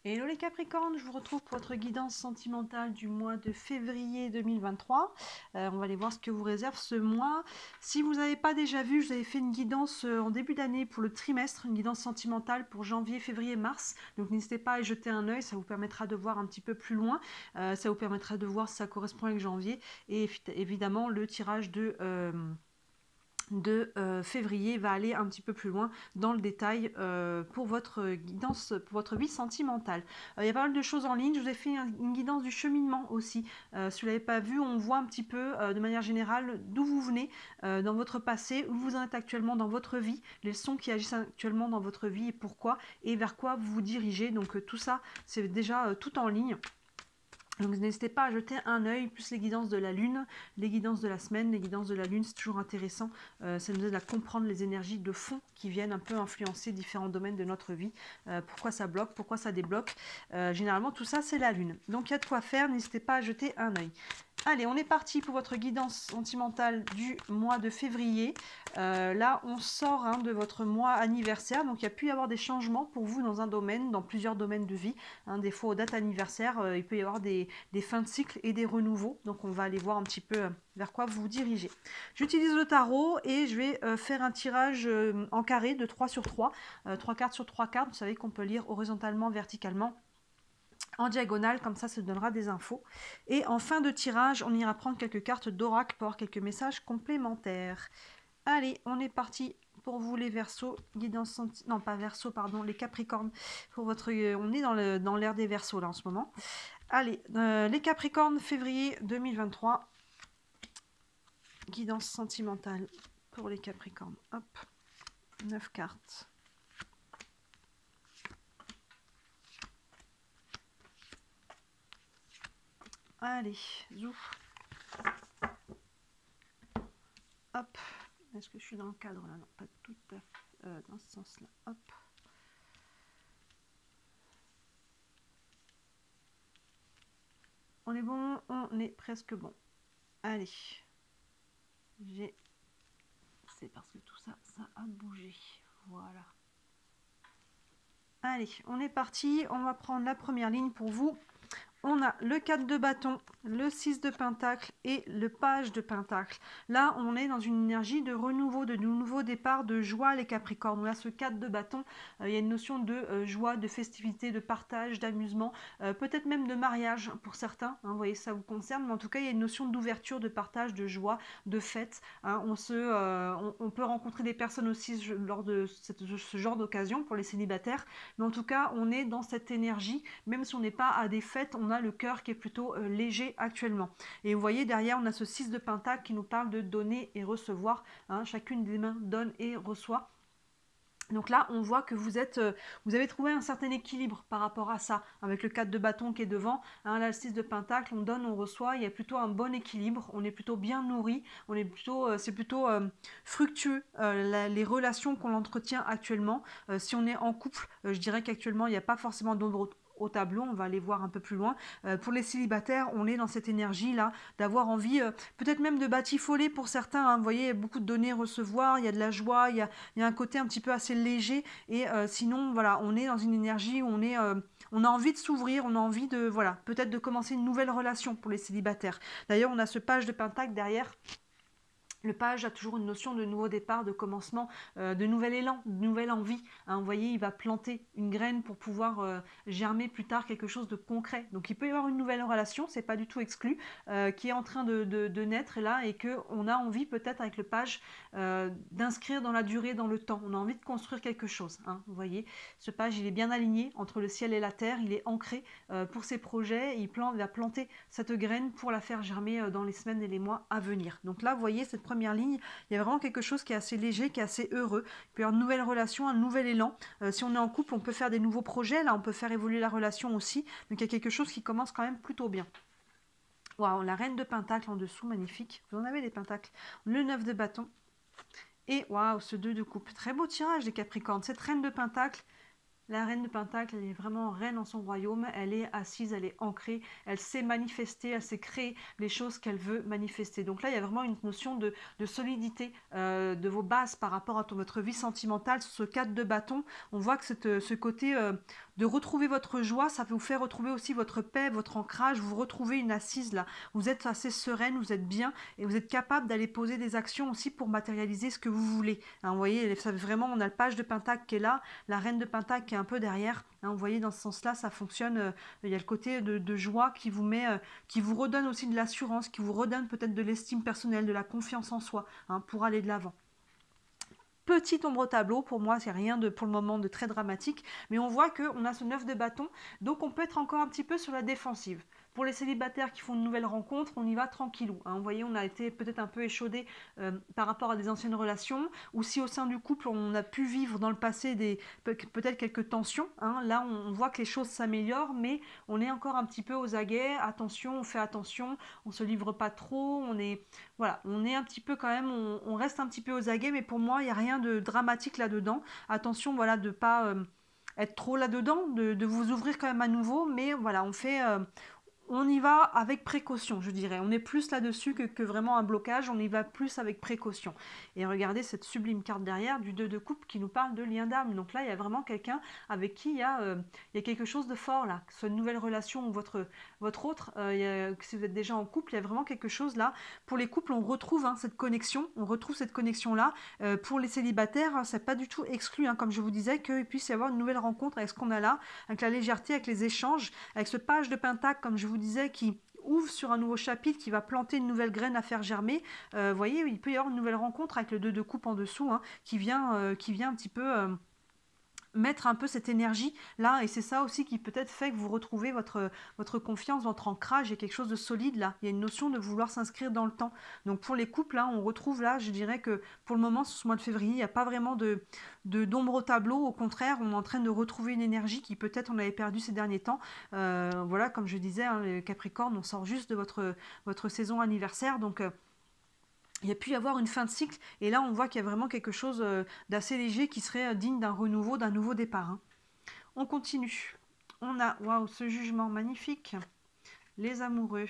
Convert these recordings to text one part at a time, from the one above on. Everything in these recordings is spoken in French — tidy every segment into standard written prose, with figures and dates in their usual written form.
Hello les Capricornes, je vous retrouve pour votre guidance sentimentale du mois de février 2023. On va aller voir ce que vous réserve ce mois. Si vous n'avez pas déjà vu, je vous avais fait une guidance en début d'année pour le trimestre, une guidance sentimentale pour janvier, février, mars. Donc n'hésitez pas à y jeter un œil, ça vous permettra de voir un petit peu plus loin. Ça vous permettra de voir si ça correspond avec janvier. Et évidemment, le tirage de février va aller un petit peu plus loin dans le détail pour votre guidance, pour votre vie sentimentale. Il y a pas mal de choses en ligne, je vous ai fait une guidance du cheminement aussi. Si vous ne l'avez pas vu, on voit un petit peu de manière générale d'où vous venez dans votre passé, où vous en êtes actuellement dans votre vie, les leçons qui agissent actuellement dans votre vie et pourquoi, et vers quoi vous vous dirigez. Donc tout ça, c'est déjà tout en ligne. Donc n'hésitez pas à jeter un œil, plus les guidances de la lune, les guidances de la semaine, les guidances de la lune, c'est toujours intéressant. Ça nous aide à comprendre les énergies de fond qui viennent un peu influencer différents domaines de notre vie. Pourquoi ça bloque, pourquoi ça débloque. Généralement tout ça c'est la lune. Donc il y a de quoi faire, n'hésitez pas à jeter un œil. Allez, on est parti pour votre guidance sentimentale du mois de février. Là, on sort de votre mois anniversaire, donc il y a pu y avoir des changements pour vous dans un domaine, dans plusieurs domaines de vie. Des fois, aux dates anniversaires, il peut y avoir des fins de cycle et des renouveaux. Donc, on va aller voir un petit peu vers quoi vous vous dirigez. J'utilise le tarot et je vais faire un tirage en carré de 3 sur 3, 3 cartes sur 3 cartes. Vous savez qu'on peut lire horizontalement, verticalement, en diagonale, comme ça donnera des infos. Et en fin de tirage, on ira prendre quelques cartes d'oracle pour avoir quelques messages complémentaires. Allez, on est parti pour vous les Verseaux, guidance non pas Verseaux, pardon, les Capricornes. Pour votre, on est dans l'ère des Verseaux là en ce moment. Allez, les Capricornes, février 2023. Guidance sentimentale pour les Capricornes. Hop, 9 cartes. Allez, zouf. Hop. Est-ce que je suis dans le cadre là? Non, pas tout à fait dans ce sens-là. Hop. On est bon, on est presque bon. Allez. C'est parce que tout ça, ça a bougé. Voilà. Allez, on est parti. On va prendre la première ligne pour vous. On a le 4 de bâton, le 6 de pentacle et le page de pentacle. Là, on est dans une énergie de renouveau, de nouveau départ, de joie, les Capricornes. Là, ce 4 de bâton, il y a une notion de joie, de festivité, de partage, d'amusement, peut-être même de mariage pour certains. Vous voyez, ça vous concerne, mais en tout cas, il y a une notion d'ouverture, de partage, de joie, de fête. On peut rencontrer des personnes aussi lors de ce genre d'occasion pour les célibataires. Mais en tout cas, on est dans cette énergie, même si on n'est pas à des fêtes, on a le cœur qui est plutôt léger actuellement. Et vous voyez, derrière, on a ce 6 de pentacle qui nous parle de donner et recevoir. Chacune des mains donne et reçoit. Donc là, on voit que vous avez trouvé un certain équilibre par rapport à ça, avec le 4 de bâton qui est devant, là le 6 de pentacle, on donne, on reçoit, il y a plutôt un bon équilibre, on est plutôt bien nourri, c'est plutôt fructueux les relations qu'on entretient actuellement. Si on est en couple, je dirais qu'actuellement, il n'y a pas forcément d'ombre au tableau, on va aller voir un peu plus loin. Pour les célibataires, on est dans cette énergie-là, d'avoir envie, peut-être même de batifoler pour certains. Vous voyez, il y a beaucoup de donner, recevoir, il y a de la joie, il y a un côté un petit peu assez léger. Et sinon, voilà, on est dans une énergie où on a envie de s'ouvrir, on a envie de, voilà, peut-être de commencer une nouvelle relation pour les célibataires. D'ailleurs, on a ce page de pentacle derrière. Le page a toujours une notion de nouveau départ, de commencement, de nouvel élan, de nouvelle envie. Vous voyez, il va planter une graine pour pouvoir germer plus tard quelque chose de concret. Donc il peut y avoir une nouvelle relation, c'est pas du tout exclu, qui est en train de naître là et qu'on a envie peut-être avec le page d'inscrire dans la durée, dans le temps. On a envie de construire quelque chose. Vous voyez, ce page il est bien aligné entre le ciel et la terre, il est ancré pour ses projets, il va planter cette graine pour la faire germer dans les semaines et les mois à venir. Donc là, vous voyez, cette première ligne, il y a vraiment quelque chose qui est assez léger, qui est assez heureux. Il peut y avoir une nouvelle relation, un nouvel élan. Si on est en couple, on peut faire des nouveaux projets. Là, on peut faire évoluer la relation aussi. Donc il y a quelque chose qui commence quand même plutôt bien. Waouh, la reine de pentacle en dessous, magnifique. Vous en avez des pentacles. Le 9 de bâton. Et waouh, ce 2 de coupe. Très beau tirage des Capricornes. Cette reine de pentacle, la reine de Pentacle, elle est vraiment reine en son royaume, elle est assise, elle est ancrée, elle sait manifester, elle sait créer les choses qu'elle veut manifester. Donc là, il y a vraiment une notion de solidité de vos bases par rapport à votre vie sentimentale. Sur ce 4 de bâton, on voit que ce côté de retrouver votre joie, ça peut vous faire retrouver aussi votre paix, votre ancrage, vous retrouvez une assise là, vous êtes assez sereine, vous êtes bien et vous êtes capable d'aller poser des actions aussi pour matérialiser ce que vous voulez. Hein, vous voyez, ça, vraiment, on a le page de Pentacle qui est là, la reine de Pentacle qui est un peu derrière. Hein, vous voyez, dans ce sens-là, ça fonctionne. Il y a le côté de joie qui vous met, qui vous redonne aussi de l'assurance, qui vous redonne peut-être de l'estime personnelle, de la confiance en soi, hein, pour aller de l'avant. Petit ombre au tableau, pour moi, c'est rien de pour le moment de très dramatique, mais on voit qu'on a ce 9 de bâton, donc on peut être encore un petit peu sur la défensive. Pour les célibataires qui font une nouvelle rencontre, on y va tranquillou. Hein. Vous voyez, on a été peut-être un peu échaudé par rapport à des anciennes relations, ou si au sein du couple, on a pu vivre dans le passé peut-être quelques tensions. Hein. Là, on voit que les choses s'améliorent, mais on est encore un petit peu aux aguets. Attention, on fait attention, on se livre pas trop, voilà, on est un petit peu quand même, on reste un petit peu aux aguets, mais pour moi, il n'y a rien de dramatique là-dedans. Attention, voilà, de ne pas être trop là-dedans, de vous ouvrir quand même à nouveau, mais voilà, on y va avec précaution, je dirais. On est plus là-dessus que vraiment un blocage, on y va plus avec précaution. Et regardez cette sublime carte derrière du 2 de coupe qui nous parle de lien d'âme. Donc là, il y a vraiment quelqu'un avec qui il y a quelque chose de fort là. Que ce soit une nouvelle relation ou votre autre, si vous êtes déjà en couple, il y a vraiment quelque chose là. Pour les couples, on retrouve cette connexion, là. Pour les célibataires, c'est pas du tout exclu, hein, comme je vous disais, qu'il puisse y avoir une nouvelle rencontre avec ce qu'on a là, avec la légèreté, avec les échanges, avec ce page de Pentacle, comme je vous disais, qui ouvre sur un nouveau chapitre, qui va planter une nouvelle graine à faire germer. Vous voyez, il peut y avoir une nouvelle rencontre avec le 2 de coupe en dessous, hein, qui vient un petit peu mettre un peu cette énergie là, et c'est ça aussi qui peut-être fait que vous retrouvez votre confiance, votre ancrage et quelque chose de solide là. Il y a une notion de vouloir s'inscrire dans le temps. Donc pour les couples là, on retrouve là, je dirais que pour le moment, sur ce mois de février, il n'y a pas vraiment d'ombre au tableau. Au contraire, on est en train de retrouver une énergie qui peut-être on avait perdu ces derniers temps. Voilà, comme je disais, hein, les Capricornes, on sort juste de votre saison anniversaire, donc il y a pu y avoir une fin de cycle, et là on voit qu'il y a vraiment quelque chose d'assez léger qui serait digne d'un renouveau, d'un nouveau départ. Hein. On continue. On a, waouh, ce jugement magnifique, les amoureux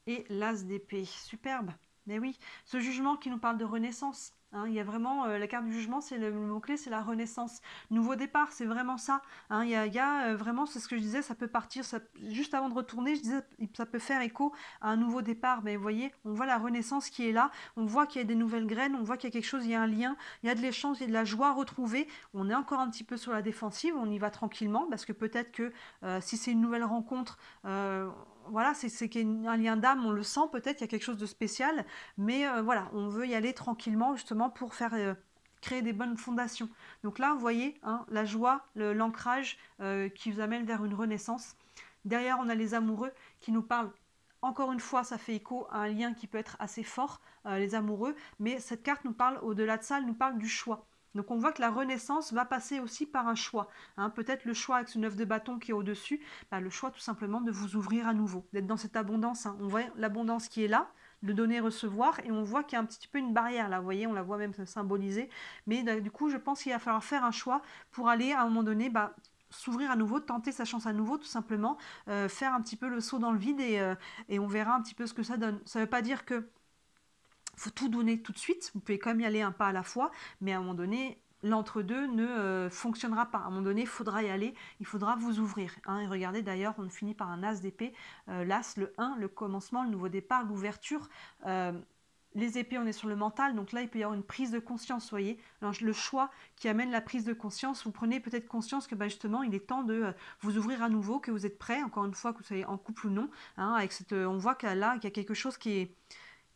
et l'as d'épée, superbe. Mais oui, ce jugement qui nous parle de renaissance. Hein, il y a vraiment, la carte du jugement, c'est le mot-clé, c'est la renaissance. Nouveau départ, c'est vraiment ça. Hein, il y a vraiment, c'est ce que je disais, ça peut partir, juste avant de retourner, je disais, ça peut faire écho à un nouveau départ. Mais vous voyez, on voit la renaissance qui est là, on voit qu'il y a des nouvelles graines, on voit qu'il y a quelque chose, il y a un lien, il y a de l'échange, il y a de la joie retrouvée. On est encore un petit peu sur la défensive, on y va tranquillement, parce que peut-être que si c'est une nouvelle rencontre, voilà, c'est qu'il y a un lien d'âme, on le sent peut-être, il y a quelque chose de spécial, mais voilà, on veut y aller tranquillement justement pour faire créer des bonnes fondations. Donc là, vous voyez, hein, la joie, l'ancrage qui vous amène vers une renaissance. Derrière, on a les amoureux qui nous parlent. Encore une fois, ça fait écho à un lien qui peut être assez fort, les amoureux, mais cette carte nous parle, au-delà de ça, elle nous parle du choix. Donc on voit que la renaissance va passer aussi par un choix. Hein. Peut-être le choix avec ce 9 de bâton qui est au-dessus, le choix tout simplement de vous ouvrir à nouveau, d'être dans cette abondance. Hein. On voit l'abondance qui est là, de donner-recevoir, et on voit qu'il y a un petit peu une barrière là, vous voyez, on la voit même symbolisée. Mais du coup, je pense qu'il va falloir faire un choix pour aller à un moment donné s'ouvrir à nouveau, tenter sa chance à nouveau, tout simplement, faire un petit peu le saut dans le vide, et on verra un petit peu ce que ça donne. Ça ne veut pas dire que faut tout donner tout de suite, vous pouvez quand même y aller un pas à la fois, mais à un moment donné, l'entre-deux ne fonctionnera pas. À un moment donné, il faudra y aller, il faudra vous ouvrir. Hein. Et regardez d'ailleurs, on finit par un as d'épée, l'as, le 1, le commencement, le nouveau départ, l'ouverture. Les épées, on est sur le mental, donc là, il peut y avoir une prise de conscience, vous voyez. Alors, le choix qui amène la prise de conscience, vous prenez peut-être conscience que justement, il est temps de vous ouvrir à nouveau, que vous êtes prêt, encore une fois, que vous soyez en couple ou non. Hein, avec on voit qu'il y a quelque chose qui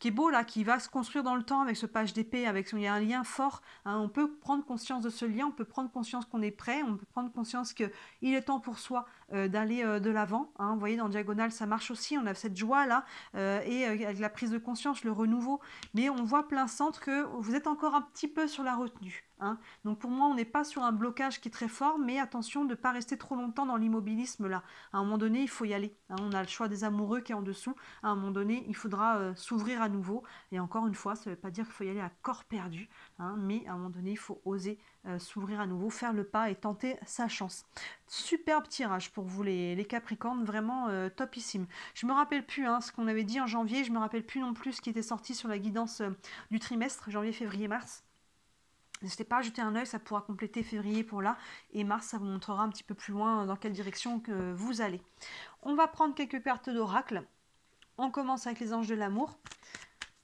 est beau là, qui va se construire dans le temps avec ce page d'épée, il y a un lien fort. Hein, on peut prendre conscience de ce lien, on peut prendre conscience qu'on est prêt, on peut prendre conscience qu'il est temps pour soi d'aller de l'avant. Hein, vous voyez, dans Diagonale, ça marche aussi, on a cette joie là, et avec la prise de conscience, le renouveau. Mais on voit plein centre que vous êtes encore un petit peu sur la retenue. Hein. Donc pour moi, on n'est pas sur un blocage qui est très fort, mais attention de ne pas rester trop longtemps dans l'immobilisme là. À un moment donné, il faut y aller. Hein. On a le choix des amoureux qui est en dessous. À un moment donné, il faudra s'ouvrir à nouveau. Et encore une fois, ça ne veut pas dire qu'il faut y aller à corps perdu, hein, mais à un moment donné, il faut oser s'ouvrir à nouveau, faire le pas et tenter sa chance. Superbe tirage pour vous les Capricornes, vraiment topissime. Je me rappelle plus ce qu'on avait dit en janvier, je me rappelle plus non plus ce qui était sorti sur la guidance du trimestre, janvier, février, mars. N'hésitez pas à jeter un œil, ça pourra compléter février pour là. Et mars, ça vous montrera un petit peu plus loin dans quelle direction que vous allez. On va prendre quelques cartes d'oracle. On commence avec les anges de l'amour.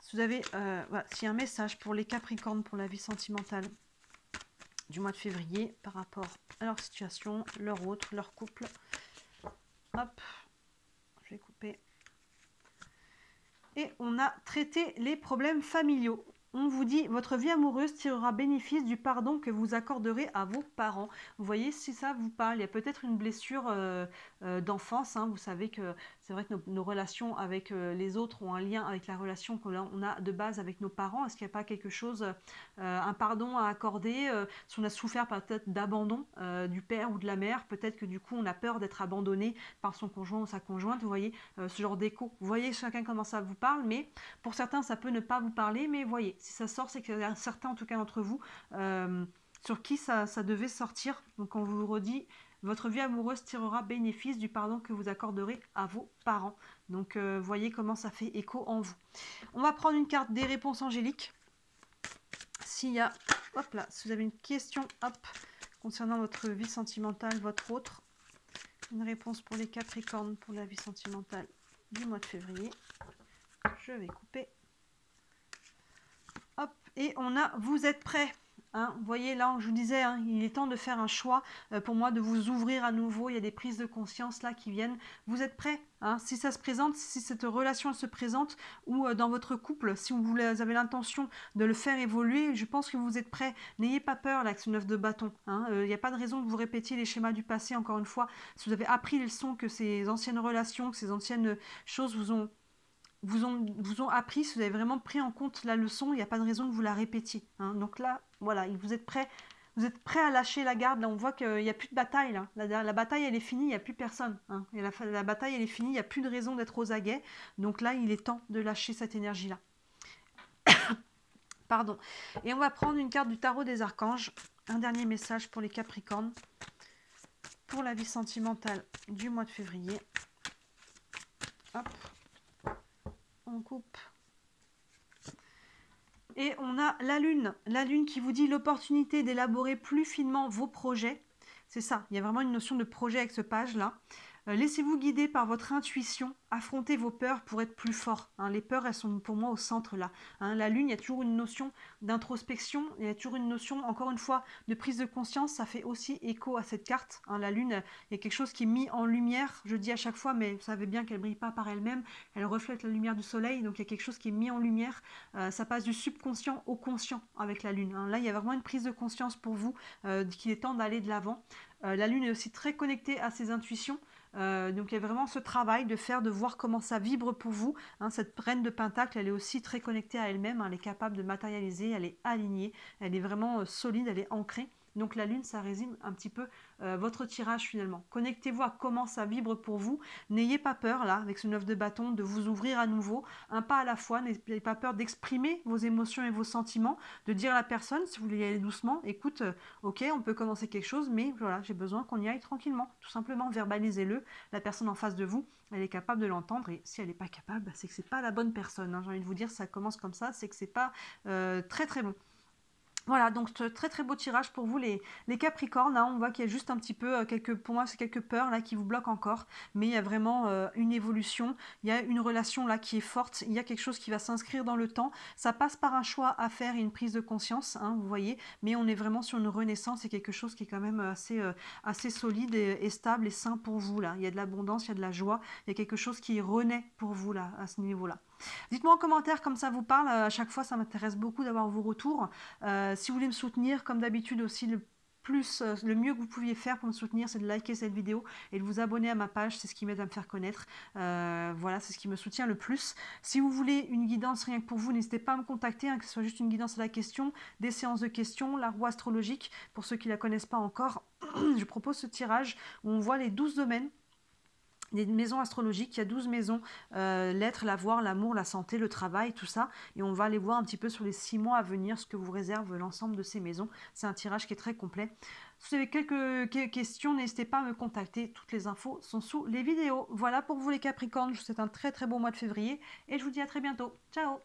Si vous avez, voilà, s'il y a un message pour les Capricornes pour la vie sentimentale du mois de février par rapport à leur situation, leur autre, leur couple. Hop, je vais couper. Et on a traité les problèmes familiaux. On vous dit, votre vie amoureuse tirera bénéfice du pardon que vous accorderez à vos parents. Vous voyez, si ça vous parle, il y a peut-être une blessure d'enfance. Hein. Vous savez que c'est vrai que nos relations avec les autres ont un lien avec la relation qu'on a de base avec nos parents. Est-ce qu'il n'y a pas quelque chose, un pardon à accorder si on a souffert peut-être d'abandon du père ou de la mère, peut-être que du coup on a peur d'être abandonné par son conjoint ou sa conjointe. Vous voyez, ce genre d'écho. Vous voyez chacun comment ça vous parle, mais pour certains ça peut ne pas vous parler, mais voyez, si ça sort, c'est qu'il y a certains, en tout cas d'entre vous, sur qui ça devait sortir. Donc on vous redit, votre vie amoureuse tirera bénéfice du pardon que vous accorderez à vos parents. Donc voyez comment ça fait écho en vous. On va prendre une carte des réponses angéliques. S'il y a, hop là, si vous avez une question, hop, concernant votre vie sentimentale, votre autre, une réponse pour les Capricornes pour la vie sentimentale du mois de février. Je vais couper. Hop, et on a, vous êtes prêts. Hein, vous voyez, là, je vous disais, hein, il est temps de faire un choix pour moi, de vous ouvrir à nouveau. Il y a des prises de conscience là qui viennent. Vous êtes prêts, hein, si ça se présente, si cette relation se présente, ou dans votre couple, si vous avez l'intention de le faire évoluer, je pense que vous êtes prêts. N'ayez pas peur là, avec ce 9 de bâton. Hein, il n'y a pas de raison que vous répétiez les schémas du passé, encore une fois. Si vous avez appris les leçons que ces anciennes relations, que ces anciennes choses vous ont appris, si vous avez vraiment pris en compte la leçon, il n'y a pas de raison que vous la répétiez. Hein. Donc là, voilà, vous êtes prêts à lâcher la garde. Là, on voit qu'il n'y a plus de bataille. Là. La bataille, elle est finie, il n'y a plus personne. Hein. Et la bataille, elle est finie, il n'y a plus de raison d'être aux aguets. Donc là, il est temps de lâcher cette énergie-là. Pardon. Et on va prendre une carte du tarot des archanges. Un dernier message pour les Capricornes. Pour la vie sentimentale du mois de février. Hop. On coupe. Et on a la lune qui vous dit l'opportunité d'élaborer plus finement vos projets. C'est ça, il y a vraiment une notion de projet avec ce page-là. Laissez-vous guider par votre intuition, affrontez vos peurs pour être plus fort. Hein. Les peurs, elles sont pour moi au centre là. Hein. La lune, il y a toujours une notion d'introspection, il y a toujours une notion, encore une fois, de prise de conscience. Ça fait aussi écho à cette carte. Hein. La lune, il y a quelque chose qui est mis en lumière, je dis à chaque fois, mais vous savez bien qu'elle ne brille pas par elle-même, elle reflète la lumière du soleil, donc il y a quelque chose qui est mis en lumière. Ça passe du subconscient au conscient avec la lune. Hein. Là, il y a vraiment une prise de conscience pour vous, qu'il est temps d'aller de l'avant. La lune est aussi très connectée à ses intuitions. Donc il y a vraiment ce travail de voir comment ça vibre pour vous. Hein, cette reine de Pentacle, elle est aussi très connectée à elle-même. Hein, elle est capable de matérialiser, elle est alignée, elle est vraiment solide, elle est ancrée. Donc la lune, ça résume un petit peu votre tirage finalement. Connectez-vous à comment ça vibre pour vous. N'ayez pas peur là, avec ce 9 de bâton, de vous ouvrir à nouveau, un pas à la fois. N'ayez pas peur d'exprimer vos émotions et vos sentiments, de dire à la personne, si vous voulez y aller doucement, écoute, ok, on peut commencer quelque chose, mais voilà, j'ai besoin qu'on y aille tranquillement. Tout simplement, verbalisez-le. La personne en face de vous, elle est capable de l'entendre, et si elle n'est pas capable, c'est que c'est pas la bonne personne. Hein. J'ai envie de vous dire, ça commence comme ça, c'est que c'est pas très très bon. Voilà, donc très très beau tirage pour vous les Capricornes. Hein, on voit qu'il y a juste un petit peu, pour moi c'est quelques peurs là qui vous bloquent encore. Mais il y a vraiment une évolution, il y a une relation là qui est forte, il y a quelque chose qui va s'inscrire dans le temps. Ça passe par un choix à faire et une prise de conscience, hein, vous voyez. Mais on est vraiment sur une renaissance, c'est quelque chose qui est quand même assez solide et stable et sain pour vous là. Il y a de l'abondance, il y a de la joie, il y a quelque chose qui renaît pour vous là, à ce niveau-là. Dites-moi en commentaire comme ça vous parle, à chaque fois ça m'intéresse beaucoup d'avoir vos retours. Si vous voulez me soutenir, comme d'habitude aussi, le mieux que vous pouviez faire pour me soutenir, c'est de liker cette vidéo et de vous abonner à ma page, c'est ce qui m'aide à me faire connaître. Voilà, c'est ce qui me soutient le plus. Si vous voulez une guidance rien que pour vous, n'hésitez pas à me contacter, hein, que ce soit juste une guidance à la question, des séances de questions, la roue astrologique, pour ceux qui ne la connaissent pas encore. Je propose ce tirage où on voit les 12 domaines des maisons astrologiques. Il y a 12 maisons, l'être, l'avoir, l'amour, la santé, le travail, tout ça. Et on va aller voir un petit peu sur les 6 mois à venir ce que vous réserve l'ensemble de ces maisons. C'est un tirage qui est très complet. Si vous avez quelques questions, n'hésitez pas à me contacter. Toutes les infos sont sous les vidéos. Voilà pour vous les Capricornes. Je vous souhaite un très très bon mois de février et je vous dis à très bientôt. Ciao!